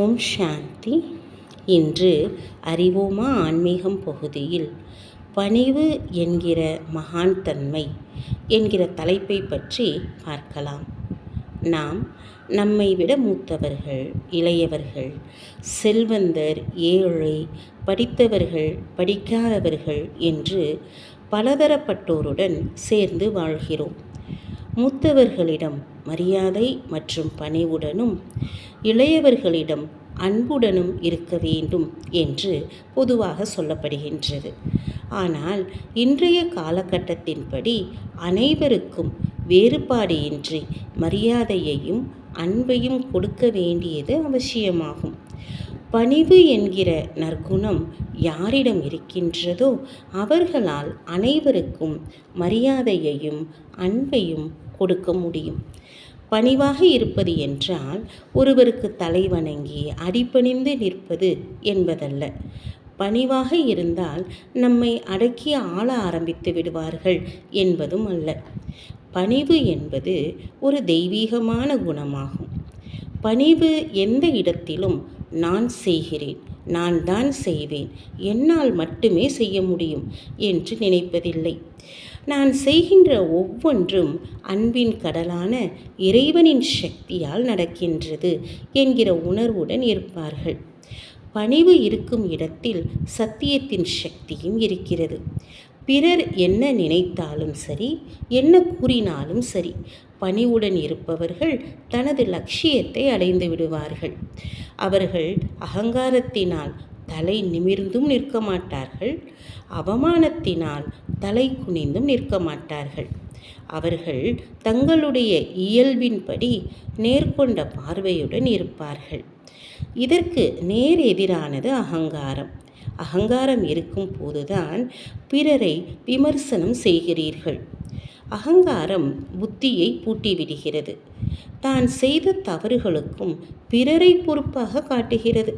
ஓம் சாந்தி. இன்று அறிவோமா ஆன்மீகம் பகுதியில் பணிவு என்கிற மகான் தன்மை என்கிற தலைப்பை பற்றி பார்க்கலாம். நாம் நம்மை விட மூத்தவர்கள், இளையவர்கள், செல்வந்தர், ஏழை, படித்தவர்கள், படிக்காதவர்கள் என்று பலதரப்பட்டோருடன் சேர்ந்து வாழ்கிறோம். மூத்தவர்களிடம் மரியாதை மற்றும் பணிவுடனும் இளையவர்களிடம் அன்புடனும் இருக்க வேண்டும் என்று பொதுவாக சொல்லப்படுகின்றது. ஆனால் இன்றைய காலகட்டத்தின்படி அனைவருக்கும் வேறுபாடு இன்றி மரியாதையையும் அன்பையும் கொடுக்க வேண்டியது அவசியமாகும். பணிவு என்கிற நற்குணம் யாரிடம் இருக்கின்றதோ அவர்களால் அனைவருக்கும் மரியாதையையும் அன்பையும் கொடுக்க முடியும். பணிவாக இருப்பது என்றால் ஒருவருக்கு தலை வணங்கி அடிபணிந்து நிற்பது என்பதல்ல. பணிவாக இருந்தால் நம்மை அடக்கி ஆள ஆரம்பித்து விடுவார்கள் என்பதும் அல்ல. பணிவு என்பது ஒரு தெய்வீகமான குணமாகும். பணிவு எந்த இடத்திலும் நான் செய்கிறேன், நான் தான் செய்வேன், என்னால் மட்டுமே செய்ய முடியும் என்று நினைப்பதில்லை. நான் செய்கின்ற ஒவ்வொன்றும் அன்பின் கடலான இறைவனின் சக்தியால் நடக்கின்றது என்கிற உணர்வுடன் இருப்பார்கள். பணிவு இருக்கும் இடத்தில் சத்தியத்தின் சக்தியும் இருக்கிறது. பிறர் என்ன நினைத்தாலும் சரி, என்ன கூறினாலும் சரி, பணிவுடன் இருப்பவர்கள் தனது லட்சியத்தை அடைந்து விடுவார்கள். அவர்கள் அகங்காரத்தினால் தலை நிமிர்ந்தும் நிற்க மாட்டார்கள், அவமானத்தினால் தலை குனிந்தும் நிற்க மாட்டார்கள். அவர்கள் தங்களுடைய இயல்பின்படி நேர்கொண்ட பார்வையுடன் இருப்பார்கள். இதற்கு நேர் எதிரானது அகங்காரம். அகங்காரம் இருக்கும் போதுதான் பிறரை விமர்சனம் செய்கிறீர்கள். அகங்காரம் புத்தியை பூட்டிவிடுகிறது. தான் செய்த தவறுகளுக்கும் பிறரை பொறுப்பாக காட்டுகிறது.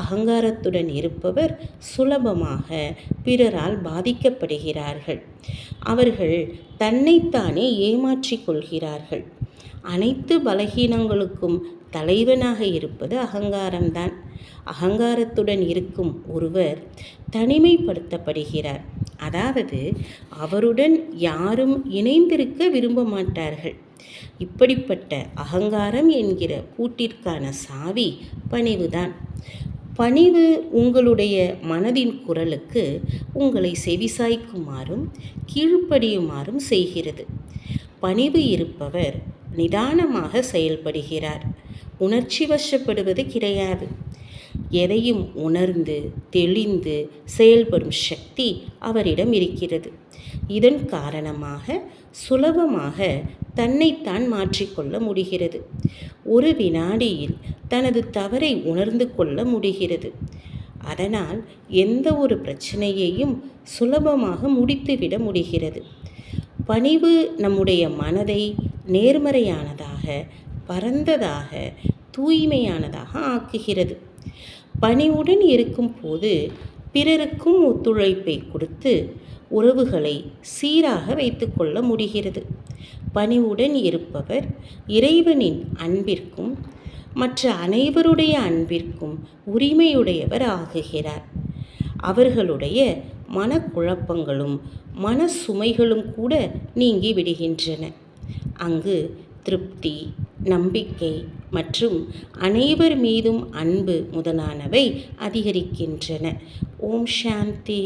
அகங்காரத்துடன் இருப்பவர் சுலபமாக பிறரால் பாதிக்கப்படுகிறார்கள். அவர்கள் தன்னைத்தானே ஏமாற்றிக் கொள்கிறார்கள். அனைத்து பலகீனங்களுக்கும் தலைவனாக இருப்பது அகங்காரம்தான். அகங்காரத்துடன் இருக்கும் ஒருவர் தனிமைப்படுத்தப்படுகிறார். அதாவது அவருடன் யாரும் இணைந்திருக்க விரும்ப மாட்டார்கள். இப்படிப்பட்ட அகங்காரம் என்கிற பூட்டிற்கான சாவி பணிவுதான். பணிவு உங்களுடைய மனதின் குரலுக்கு உங்களை செவிசாய்க்குமாறும் கீழ்ப்படியுமாறும் செய்கிறது. பணிவு இருப்பவர் நிதானமாக செயல்படுகிறார். உணர்ச்சி வசப்படுவது கிடையாது. எதையும் உணர்ந்து தெளிந்து செயல்படும் சக்தி அவரிடம் இருக்கிறது. இதன் காரணமாக சுலபமாக தன்னைத்தான் மாற்றிக்கொள்ள முடிகிறது. ஒரு வினாடியில் தனது தவறை உணர்ந்து கொள்ள முடிகிறது. அதனால் எந்த ஒரு பிரச்சனையையும் சுலபமாக முடித்துவிட முடிகிறது. பணிவு நம்முடைய மனதை நேர்மறையானதாக, பரந்ததாக, தூய்மையானதாக ஆக்குகிறது. பணிவுடன் இருக்கும் போது பிறருக்கும் ஒத்துழைப்பை கொடுத்து உறவுகளை சீராக வைத்து கொள்ள முடிகிறது. பணிவுடன் இருப்பவர் இறைவனின் அன்பிற்கும் மற்ற அனைவருடைய அன்பிற்கும் உரிமையுடையவர் ஆகுகிறார். அவர்களுடைய மனக்குழப்பங்களும் மன சுமைகளும் கூட நீங்கி விடுகின்றன. அங்கு திருப்தி, நம்பிக்கை மற்றும் அனைவர் மீதும் அன்பு முதலானவை அதிகரிக்கின்றன. ஓம் சாந்தி.